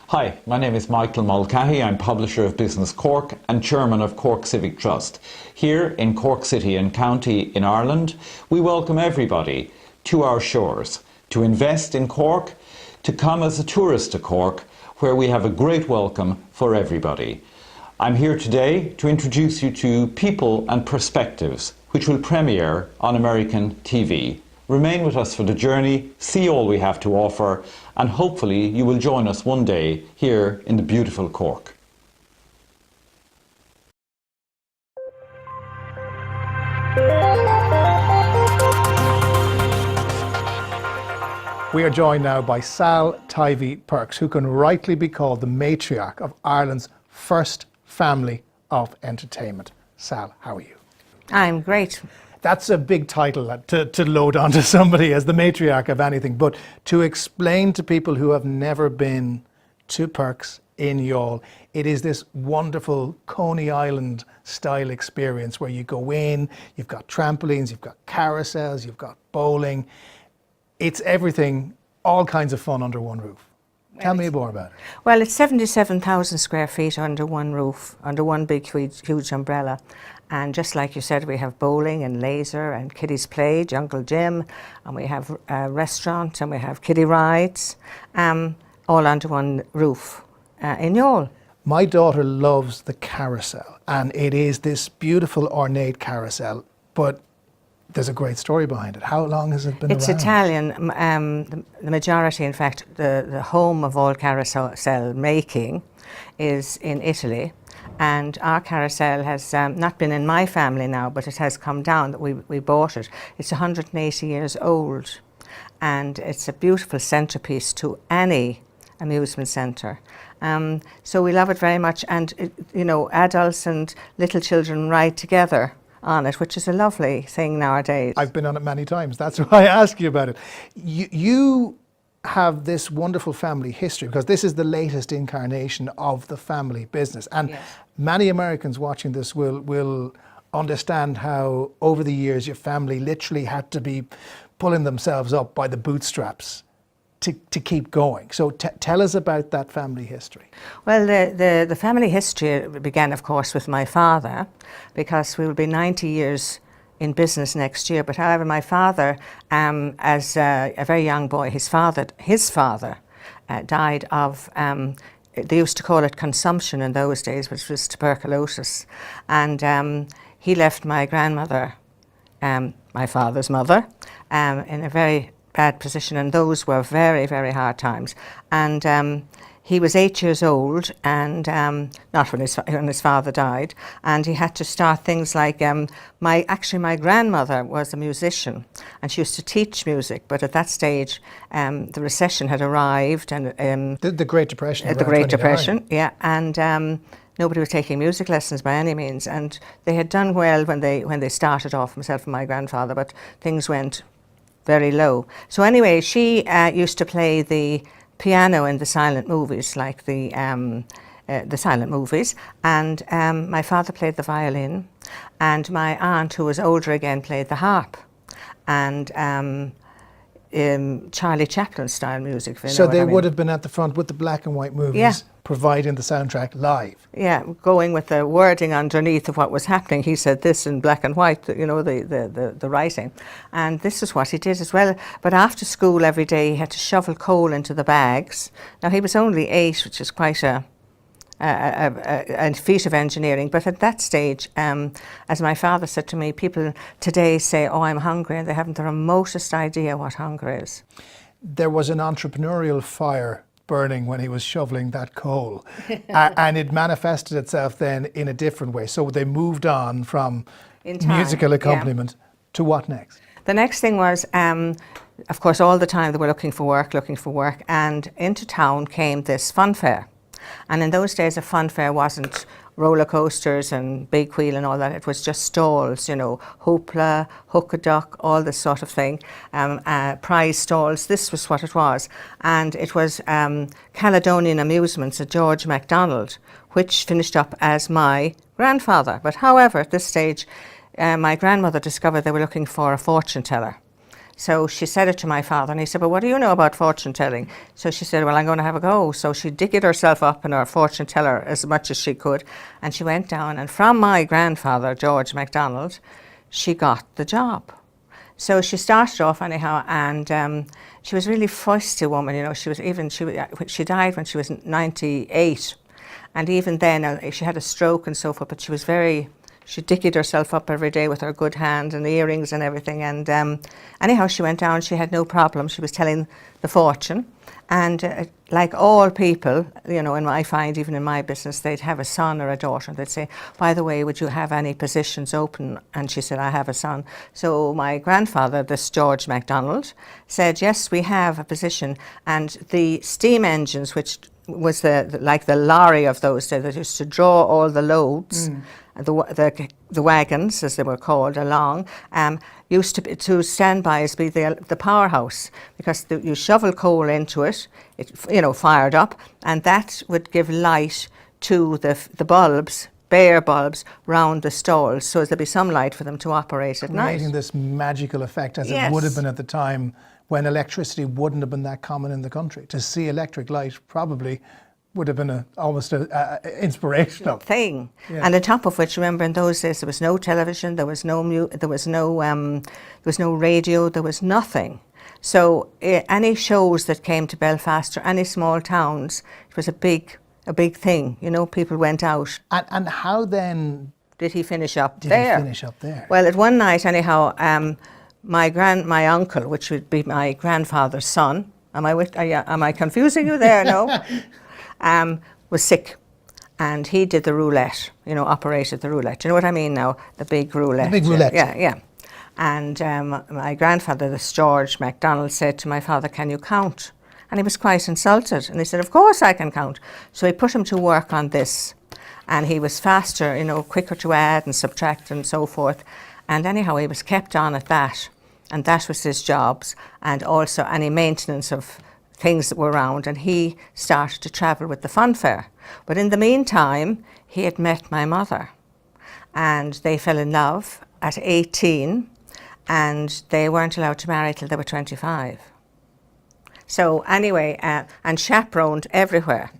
Hi, my name is Michael Mulcahy. I'm publisher of Business Cork and chairman of Cork Civic Trust. Here in Cork City and County in Ireland, we welcome everybody to our shores to invest in Cork, to come as a tourist to Cork, where we have a great welcome for everybody. I'm here today to introduce you to People and Perspectives, which will premiere on American TV. Remain with us for the journey, see all we have to offer, and hopefully you will join us one day here in the beautiful Cork. We are joined now by Sal Tivy-Perks, who can rightly be called the matriarch of Ireland's first family of entertainment. Sal, how are you? I'm great. That's a big title to load onto somebody as the matriarch of anything, but to explain to people who have never been to Perks in Youghal, it is this wonderful Coney Island style experience where you go in, you've got trampolines, you've got carousels, you've got bowling. It's everything, all kinds of fun under one roof. Tell me more about it. Well, it's 77,000 square feet under one roof, under one big, huge umbrella. And just like you said, we have bowling and laser and kiddies play, jungle gym, and we have a restaurant and we have kiddie rides, all under one roof in Youghal. My daughter loves the carousel, and it is this beautiful ornate carousel, but there's a great story behind it. How long has it been It's around? Italian. The majority, in fact, the home of all carousel making is in Italy. And our carousel has not been in my family now, but it has come down that we bought it. It's 180 years old, and it's a beautiful centrepiece to any amusement centre. So we love it very much, and you know, adults and little children ride together on it, which is a lovely thing nowadays. I've been on it many times. That's why I ask you about it. You have this wonderful family history, because this is the latest incarnation of the family business, and Yes. Many Americans watching this will understand how over the years your family literally had to be pulling themselves up by the bootstraps to keep going. So tell us about that family history. Well, the family history began, of course, with my father, because we will be 90 years in business next year. But however, my father, as a very young boy, his father died of, they used to call it consumption in those days, which was tuberculosis. And he left my grandmother, my father's mother, in a very bad position, and those were very, very hard times. And he was 8 years old, and not when his father died, and he had to start things like, my grandmother was a musician, and she used to teach music, but at that stage the recession had arrived, and The Great Depression. the around Great 29. Depression, yeah, and nobody was taking music lessons by any means, and they had done well when they started off, myself and my grandfather, but things went very low. So anyway, she used to play the piano in the silent movies, like the silent movies, and my father played the violin, and my aunt, who was older again, played the harp, and Charlie Chaplin style music. If you So know what they I mean. would have been at the front with the black and white movies, Yeah. providing the soundtrack live. Yeah, going with the wording underneath of what was happening. He said this in black and white, you know, the writing. And this is what he did as well. But after school every day, he had to shovel coal into the bags. Now, he was only 8, which is quite a feat of engineering. But at that stage, as my father said to me, people today say, oh, I'm hungry, and they haven't the remotest idea what hunger is. There was an entrepreneurial fire burning when he was shoveling that coal, and it manifested itself then in a different way. So they moved on from In time, musical yeah. accompaniment to what next? The next thing was, of course, all the time they were looking for work, and into town came this fun fair. And in those days, a fun fair wasn't roller coasters and big wheel and all that. It was just stalls, you know, hoopla, hook-a-duck, all this sort of thing, prize stalls. This was what it was. And it was Caledonian Amusements at George MacDonald, which finished up as my grandfather. But however, at this stage, my grandmother discovered they were looking for a fortune teller. So she said it to my father, and he said, "But what do you know about fortune telling?" So she said, "Well, I'm going to have a go." So she digged herself up in her fortune teller as much as she could, and she went down. And from my grandfather, George MacDonald, she got the job. So she started off anyhow, and she was a really feisty woman. You know, she died when she was 98, and even then she had a stroke and so forth. But she was she dickied herself up every day with her good hand and earrings and everything. And anyhow, she went down. She had no problem. She was telling the fortune, and like all people, you know, and I find even in my business, they'd have a son or a daughter, and they'd say, "By the way, would you have any positions open?" And she said, "I have a son." So my grandfather, this George MacDonald, said, "Yes, we have a position." And the steam engines, which was like the lorry of those days that used to draw all the loads, the wagons, as they were called, along, used to stand by as be the powerhouse, because you shovel coal into it, fired up, and that would give light to the bulbs, bare bulbs, round the stalls, so there'd be some light for them to operate at night. Creating this magical effect, as Yes. it would have been at the time when electricity wouldn't have been that common in the country. To see electric light probably would have been almost inspirational thing. Yeah. And on top of which, remember, in those days there was no television, there was no radio, there was nothing. So any shows that came to Belfast or any small towns, it was a big thing. You know, people went out. And how then Did he finish up did there? he finish up there? Well, at one night, anyhow, my uncle, which would be my grandfather's son, am I confusing you there? No. Was sick, and he did the roulette, operated the roulette. Do you know what I mean now? The big roulette. The big roulette. Yeah. And my grandfather, this George MacDonald, said to my father, "Can you count?" And he was quite insulted. And he said, "Of course I can count." So he put him to work on this. And he was faster, quicker to add and subtract and so forth. And anyhow, he was kept on at that. And that was his jobs. And also any maintenance of things that were around, and he started to travel with the fun fair. But in the meantime, he had met my mother, and they fell in love at 18, and they weren't allowed to marry till they were 25. So anyway, and chaperoned everywhere.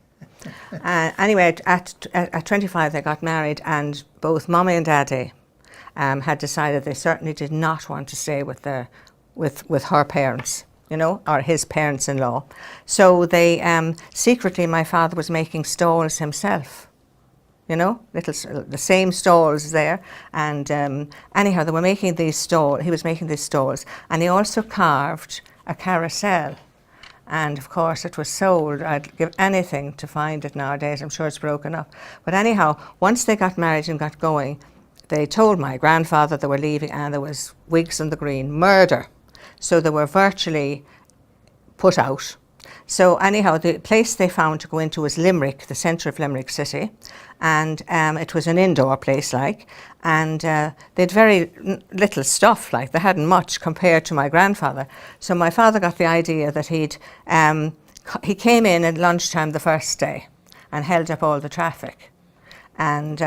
Anyway, at 25 they got married, and both Mommy and Daddy had decided they certainly did not want to stay with her parents, or his parents-in-law. So they secretly, my father was making stalls himself, the same stalls there. And anyhow, they were making these stalls. He was making these stalls, and he also carved a carousel. And of course, it was sold. I'd give anything to find it nowadays. I'm sure it's broken up. But anyhow, once they got married and got going, they told my grandfather they were leaving, and there was wigs on the green, murder. So they were virtually put out. So anyhow, the place they found to go into was Limerick, the centre of Limerick City. And it was an indoor place, and they'd very little stuff, they hadn't much compared to my grandfather. So my father got the idea that he came in at lunchtime the first day and held up all the traffic. And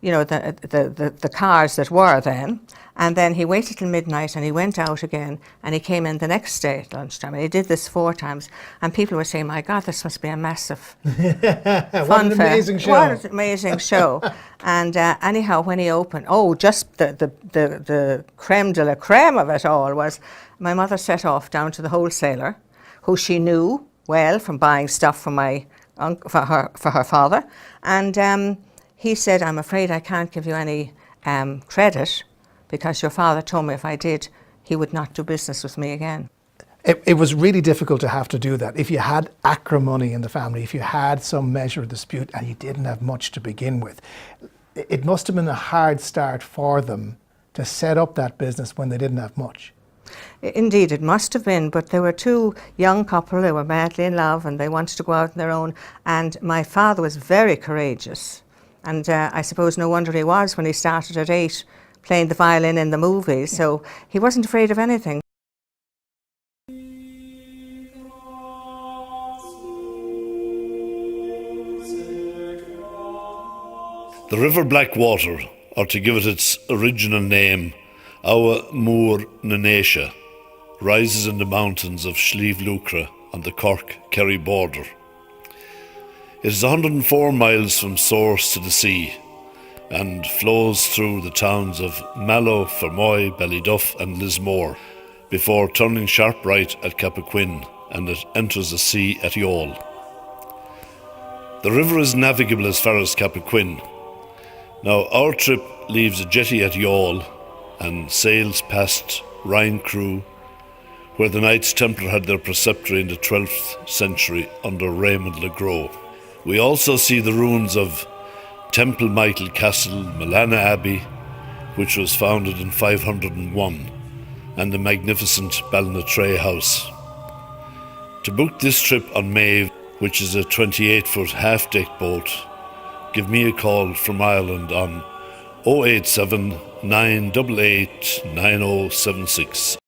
the cars that were then, and then he waited till midnight and he went out again, and he came in the next day at lunchtime, and he did this 4 times, and people were saying, "My God, this must be a massive fun fair. Amazing show. What an amazing show." And anyhow, when he opened, just the creme de la creme of it all was my mother set off down to the wholesaler, who she knew well from buying stuff from for her father, and he said, "I'm afraid I can't give you any credit, because your father told me if I did, he would not do business with me again." It was really difficult to have to do that. If you had acrimony in the family, if you had some measure of dispute and you didn't have much to begin with, it must have been a hard start for them to set up that business when they didn't have much. Indeed, it must have been, but there were 2 young couple, they were madly in love, and they wanted to go out on their own, and my father was very courageous. And I suppose no wonder he was when he started at 8 playing the violin in the movies. So he wasn't afraid of anything. The River Blackwater, or to give it its original name, Our Moor Nanesha, rises in the mountains of Slieve Lucra on the Cork-Kerry border. It is 104 miles from source to the sea and flows through the towns of Mallow, Fermoy, Ballyduff and Lismore before turning sharp right at Cappoquin, and it enters the sea at Youghal. The river is navigable as far as Cappoquin. Now our trip leaves a jetty at Youghal and sails past Rhine-Crew, where the Knights Templar had their preceptory in the 12th century under Raymond le Gros. We also see the ruins of Temple Michael Castle, Milana Abbey, which was founded in 501, and the magnificent Ballinatray House. To book this trip on Maeve, which is a 28-foot half-deck boat, give me a call from Ireland on 087 988 9076.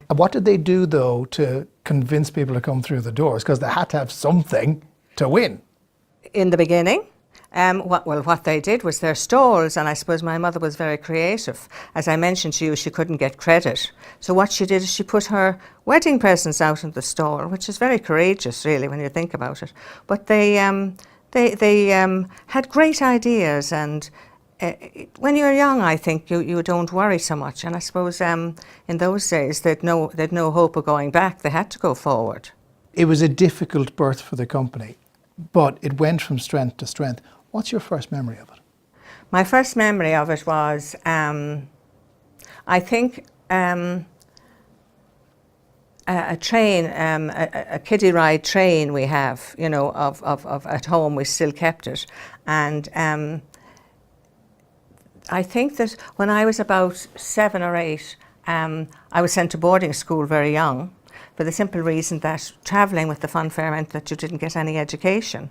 What did they do, though, to convince people to come through the doors? Because they had to have something to win. In the beginning, what they did was their stalls, and I suppose my mother was very creative. As I mentioned to you, she couldn't get credit. So what she did is she put her wedding presents out in the stall, which is very courageous, really, when you think about it. But they had great ideas, and when you're young, I think you don't worry so much. And I suppose in those days, they'd no hope of going back. They had to go forward. It was a difficult birth for the company, but it went from strength to strength. What's your first memory of it? My first memory of it was, I think, a train, a kiddie ride train we have, you know, of at home. We still kept it, and I think that when I was about 7 or 8, I was sent to boarding school very young, for the simple reason that travelling with the fun fair meant that you didn't get any education.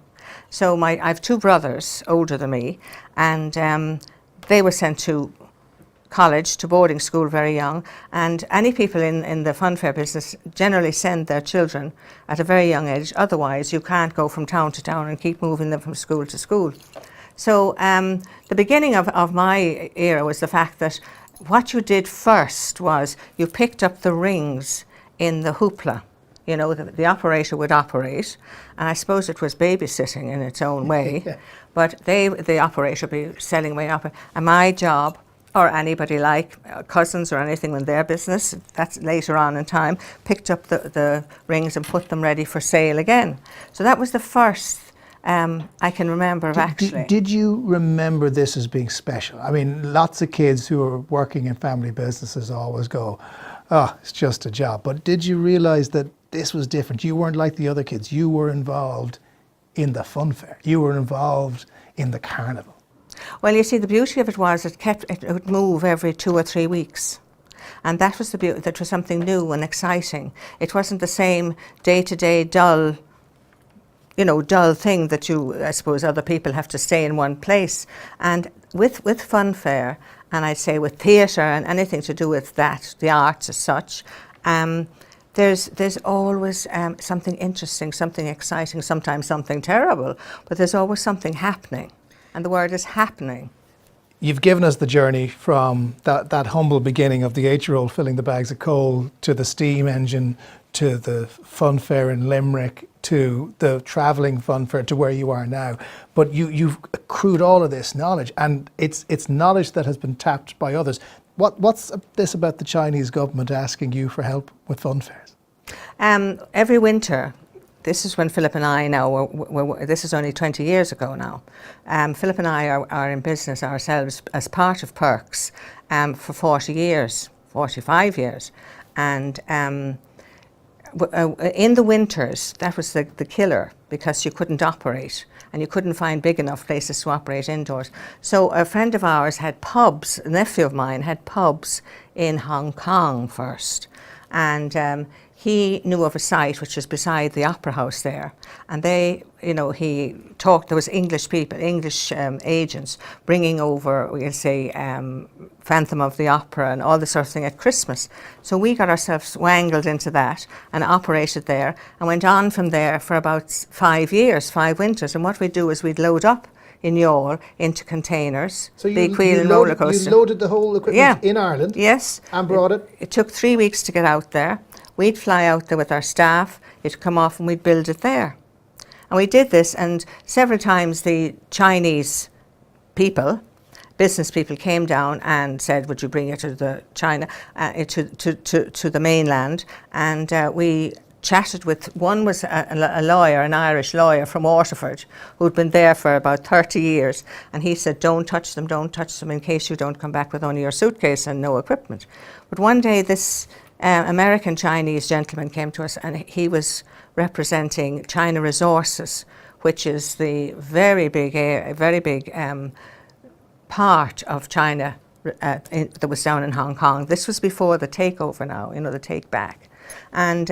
So I have 2 brothers older than me, and they were sent to college, to boarding school very young, and any people in the fun fair business generally send their children at a very young age. Otherwise you can't go from town to town and keep moving them from school to school. So the beginning of my era was the fact that what you did first was you picked up the rings in the hoopla. You know, the operator would operate, and I suppose it was babysitting in its own way, yeah. But the operator would be selling way up. And my job, or anybody like cousins or anything in their business, that's later on in time, picked up the rings and put them ready for sale again. So that was the first I can remember actually. Did you remember this as being special? I mean, lots of kids who are working in family businesses always go, oh, it's just a job. But did you realise that this was different? You weren't like the other kids. You were involved in the fun fair. You were involved in the carnival. Well, you see, the beauty of it was it would move every 2 or 3 weeks. And that was the beauty, that was something new and exciting. It wasn't the same day-to-day dull thing that I suppose other people have to stay in one place. And with fun fair, and I'd say with theatre and anything to do with that, the arts as such, there's always something interesting, something exciting, sometimes something terrible, but there's always something happening. And the word is happening. You've given us the journey from that humble beginning of the 8-year-old filling the bags of coal, to the steam engine, to the fun fair in Limerick, to the travelling fun fair, to where you are now. But you've accrued all of this knowledge, and it's knowledge that has been tapped by others. What's this about the Chinese government asking you for help with fun fairs? Every winter, this is when Philip and I now, this is only 20 years ago now. Philip and I are in business ourselves as part of Perks for 40 years, 45 years. And in the winters, that was the killer, because you couldn't operate and you couldn't find big enough places to operate indoors. So a friend of ours had pubs, a nephew of mine had pubs in Hong Kong first. And he knew of a site which was beside the Opera House there, and he talked, there was English people, English agents bringing over, we'll say, Phantom of the Opera and all this sort of thing at Christmas. So we got ourselves wangled into that and operated there, and went on from there for about 5 years, 5 winters. And what we'd do is we'd load up in Youghal into containers. So Big wheel and roller coaster. you loaded the whole equipment Yeah. in Ireland Yes. and brought it. It took 3 weeks to get out there. We'd fly out there with our staff. It'd come off and we'd build it there. And we did this, and several times the Chinese people, business people, came down and said, "Would you bring it to the China, to the mainland?" And we chatted with, one was a lawyer, an Irish lawyer from Waterford, who'd been there for about 30 years, and he said, don't touch them in case you don't come back with only your suitcase and no equipment. But one day this American Chinese gentleman came to us, and he was representing China Resources, which is the very big part of China that was down in Hong Kong. This was before the takeover now, the take back. And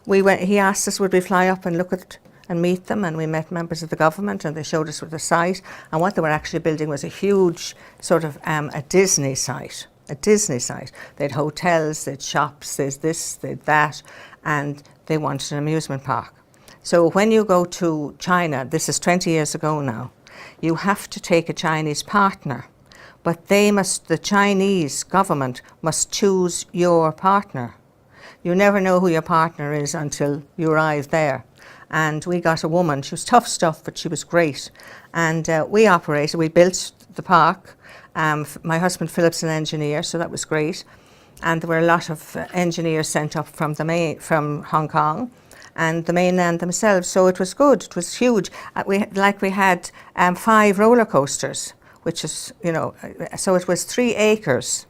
he asked us would we fly up and look at and meet them, and we met members of the government, and they showed us the site. And what they were actually building was a huge sort of a Disney site. They had hotels, they had shops, there's this, they had that, and they wanted an amusement park. So when you go to China, this is 20 years ago now, you have to take a Chinese partner, but the Chinese government must choose your partner. You never know who your partner is until you arrive there. And we got a woman, she was tough stuff, but she was great. And we built the park. My husband Philip's an engineer, so that was great. And there were a lot of engineers sent up from Hong Kong and the mainland themselves, so it was good, it was huge. We had 5 roller coasters, which is, so it was 3 acres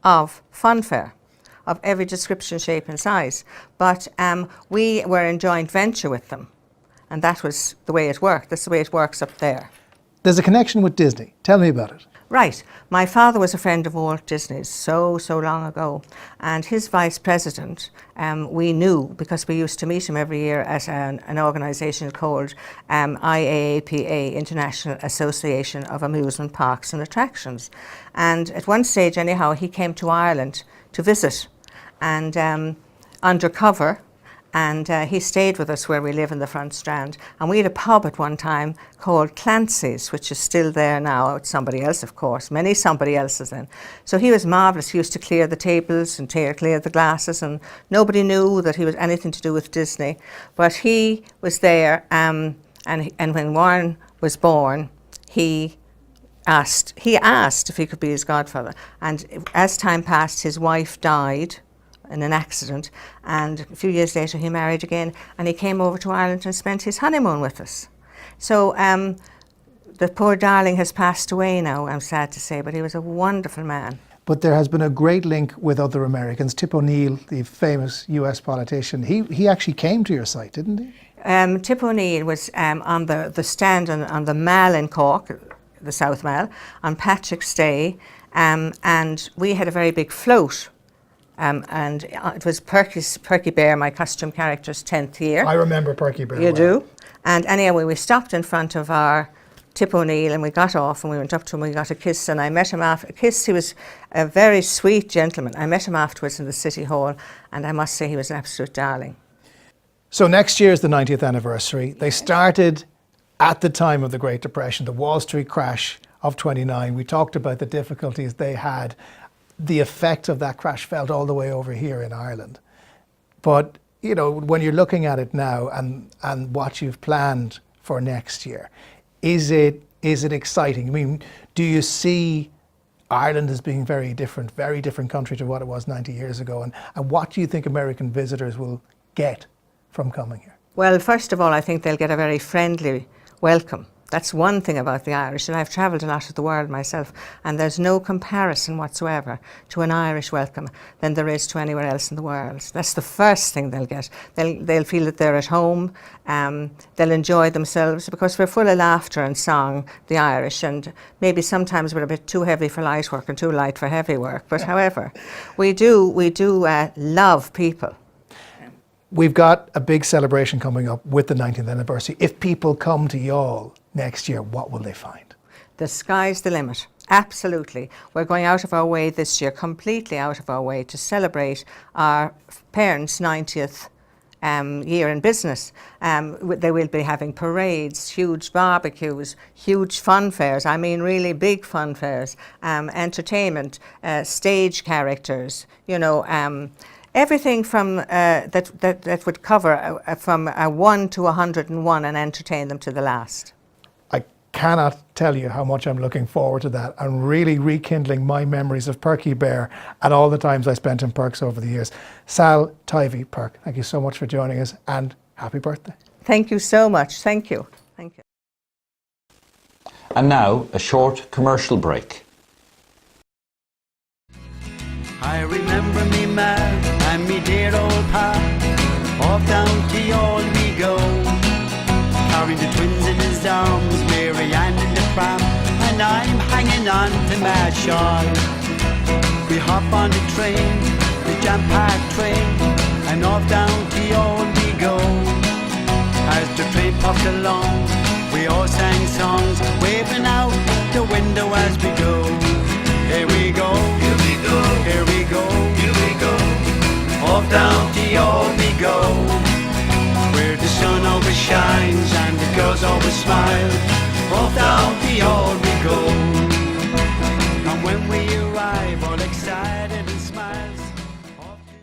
of funfair, of every description, shape and size. But we were in joint venture with them, and that was the way it worked. That's the way it works up there. There's a connection with Disney. Tell me about it. Right. My father was a friend of Walt Disney's so long ago, and his vice president we knew because we used to meet him every year at an organisation called IAAPA, International Association of Amusement Parks and Attractions. And at one stage anyhow he came to Ireland to visit, and undercover, and he stayed with us where we live in the Front Strand. And we had a pub at one time called Clancy's, which is still there now. It's somebody else, of course, somebody else's then. So he was marvellous. He used to clear the tables and clear the glasses, and nobody knew that he was anything to do with Disney. But he was there, and when Warren was born, he asked if he could be his godfather. And as time passed, his wife died in an accident, and a few years later he married again, and he came over to Ireland and spent his honeymoon with us. So the poor darling has passed away now, I'm sad to say, but he was a wonderful man. But there has been a great link with other Americans. Tip O'Neill, the famous US politician, he actually came to your site, didn't he? Tip O'Neill was on the stand on the Mall in Cork, the South Mall, on Patrick's Day, and we had a very big float. And it was Perky Bear, my costume character's 10th year. I remember Perky Bear. You do? And anyway, we stopped in front of our Tip O'Neill, and we got off and we went up to him, we got a kiss, and I met him after a kiss. He was a very sweet gentleman. I met him afterwards in the City Hall, and I must say he was an absolute darling. So next year is the 90th anniversary. They started at the time of the Great Depression, the Wall Street crash of 29. We talked about the difficulties they had. The effect of that crash felt all the way over here in Ireland. But, when you're looking at it now and what you've planned for next year, is it exciting? I mean, do you see Ireland as being very different country to what it was 90 years ago? And what do you think American visitors will get from coming here? Well, first of all, I think they'll get a very friendly welcome. That's one thing about the Irish, and I've travelled a lot of the world myself, and there's no comparison whatsoever to an Irish welcome than there is to anywhere else in the world. That's the first thing they'll get. They'll feel that they're at home, they'll enjoy themselves, because we're full of laughter and song, the Irish, and maybe sometimes we're a bit too heavy for light work and too light for heavy work, but however, we do love people. We've got a big celebration coming up with the 90th anniversary. If people come to Youghal next year, what will they find? The sky's the limit. Absolutely. We're going out of our way this year, completely out of our way, to celebrate our parents' 90th year in business. They will be having parades, huge barbecues, huge fun fairs, I mean really big fun fairs, entertainment, stage characters, you know, everything from that would cover from 1 to 101 and entertain them to the last. I cannot tell you how much I'm looking forward to that and really rekindling my memories of Perky Bear and all the times I spent in Perks over the years. Sal Tivey Perk, thank you so much for joining us and happy birthday. Thank you so much. Thank you. Thank you. And now, a short commercial break. I remember me man and me dear old pa, off down to Youghal we go, carrying the twins in his arms, Mary Ann in the pram, and I'm hanging on to my shawl. We hop on the train, the jam-packed train, and off down to Youghal we go. As the train puffed along, we all sang songs, waving out the window as we go. Here we go, here we go, here we go, here we go. Off down to Youghal we go, where the sun always shines and the girls always smile. Off down to Youghal we go, and when we arrive, all excited and smiles. Off to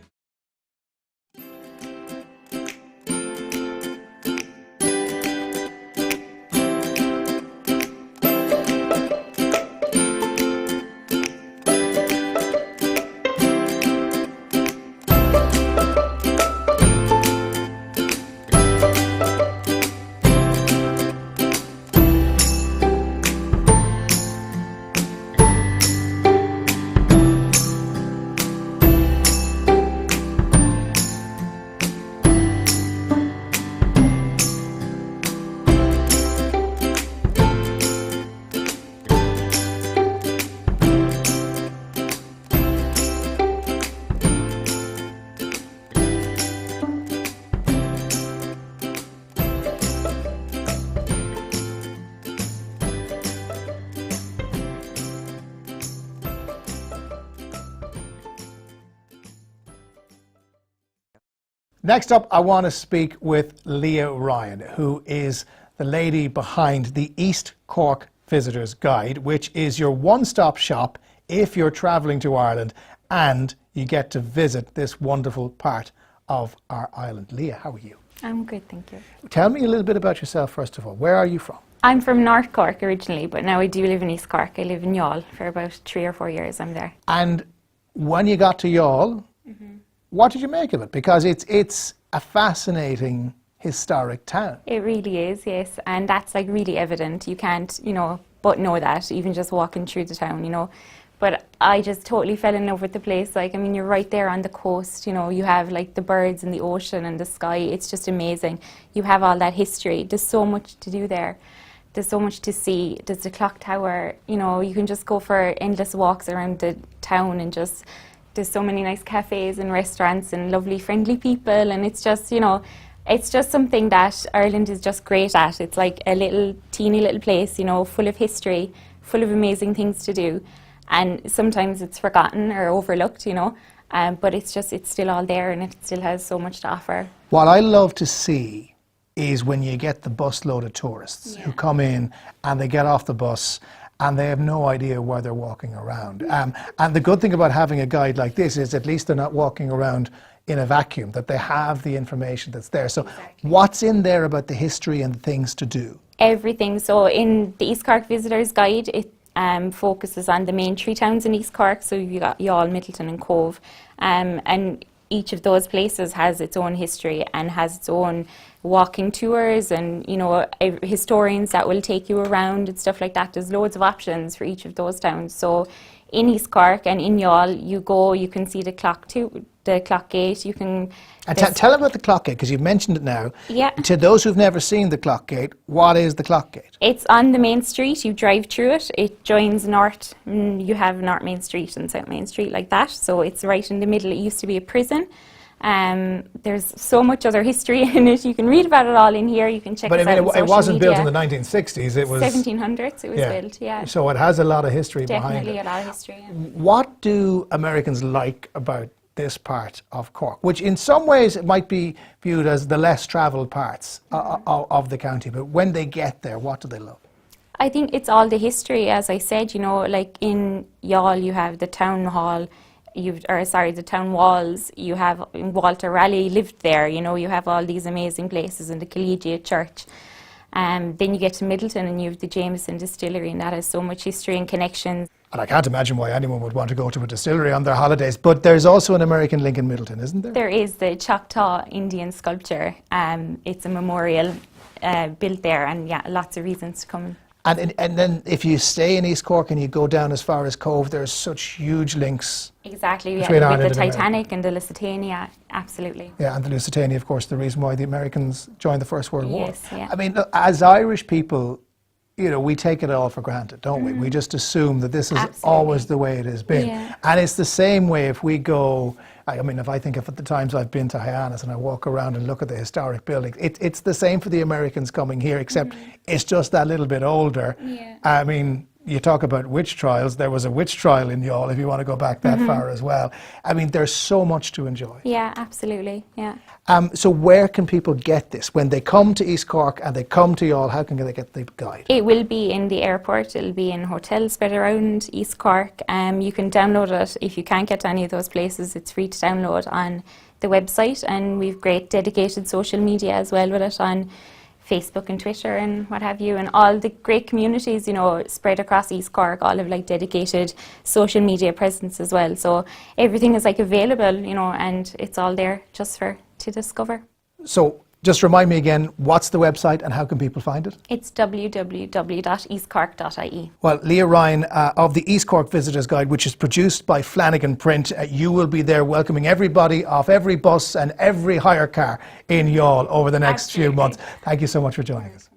Next up, I want to speak with Leah Ryan, who is the lady behind the East Cork Visitors Guide, which is your one-stop shop if you're travelling to Ireland and you get to visit this wonderful part of our island. Leah, how are you? I'm good, thank you. Tell me a little bit about yourself, first of all. Where are you from? I'm from North Cork originally, but now I do live in East Cork. I live in Youghal for about 3 or 4 years. I'm there. And when you got to Youghal, what did you make of it? Because it's a fascinating historic town. It really is, yes, and that's like really evident. You can't, but know that even just walking through the town, But I just totally fell in love with the place. Like, I mean, you're right there on the coast, you have like the birds and the ocean and the sky. It's just amazing. You have all that history. There's so much to do there. There's so much to see. There's the clock tower, you can just go for endless walks around the town and just, there's so many nice cafes and restaurants and lovely friendly people, and it's just, it's just something that Ireland is just great at. It's like a teeny little place, full of history, full of amazing things to do. And sometimes it's forgotten or overlooked, but it's still all there and it still has so much to offer. What I love to see is when you get the busload of tourists who come in and they get off the bus and they have no idea where they're walking around. And the good thing about having a guide like this is at least they're not walking around in a vacuum, that they have the information that's there. So what's in there about the history and things to do? Everything. So in the East Cork Visitors Guide, it focuses on the main 3 towns in East Cork. So you've got Youghal, Middleton and Cove. And each of those places has its own history and has its own walking tours and, historians that will take you around and stuff like that. There's loads of options for each of those towns. So in East Cork and in Youghal, you can see the clock gate. You can... And tell about the clock gate, because you've mentioned it now. Yeah. To those who've never seen the clock gate, what is the clock gate? It's on the main street. You drive through it. It joins North. You have North Main Street and South Main Street like that. So it's right in the middle. It used to be a prison. There's so much other history in it. You can read about it all in here. You can check it out on social media. But it wasn't built in the 1960s. It was 1700s. It was built. Yeah. So it has a lot of history Definitely behind it. a lot of history. Yeah. What do Americans like about this part of Cork, which in some ways it might be viewed as the less travelled parts of the county, but when they get there, what do they love? I think it's all the history, as I said, you know, like in Youghal you have the town hall, the town walls, you have Walter Raleigh lived there, you know, you have all these amazing places in the Collegiate Church. Then you get to Middleton and you have the Jameson Distillery, and that has so much history and connections. And I can't imagine why anyone would want to go to a distillery on their holidays, but there's also an American link in Middleton, isn't there? There is the Choctaw Indian sculpture. It's a memorial built there, and yeah, lots of reasons to come. And then if you stay in East Cork and you go down as far as Cove, there's such huge links. Exactly, between yeah, Ireland with the and Titanic and the Lusitania, absolutely. Yeah, and the Lusitania, of course, the reason why the Americans joined the First World War. Yes, yeah. I mean, look, as Irish people, you know, we take it all for granted, don't we? We just assume that this is always the way it has been. Yeah. And it's the same way if we go, I mean, if I think of the times I've been to Hyannis and I walk around and look at the historic buildings, it's the same for the Americans coming here, except it's just that little bit older. Yeah. I mean, you talk about witch trials. There was a witch trial in Youghal, if you want to go back that far as well. I mean, there's so much to enjoy. Yeah, absolutely, yeah. So where can people get this? When they come to East Cork and they come to Youghal, how can they get the guide? It will be in the airport, it'll be in hotels spread around East Cork. You can download it if you can't get to any of those places. It's free to download on the website, and we've great dedicated social media as well with it on Facebook and Twitter and what have you, and all the great communities, you know, spread across East Cork, all have like dedicated social media presence as well. So everything is like available, you know, and it's all there just to discover. So just remind me again, what's the website and how can people find it? It's www.eastcork.ie. Well, Leah Ryan of the East Cork Visitors Guide, which is produced by Flanagan Print, you will be there welcoming everybody off every bus and every hire car in Youghal over the next few months. Thank you so much for joining us.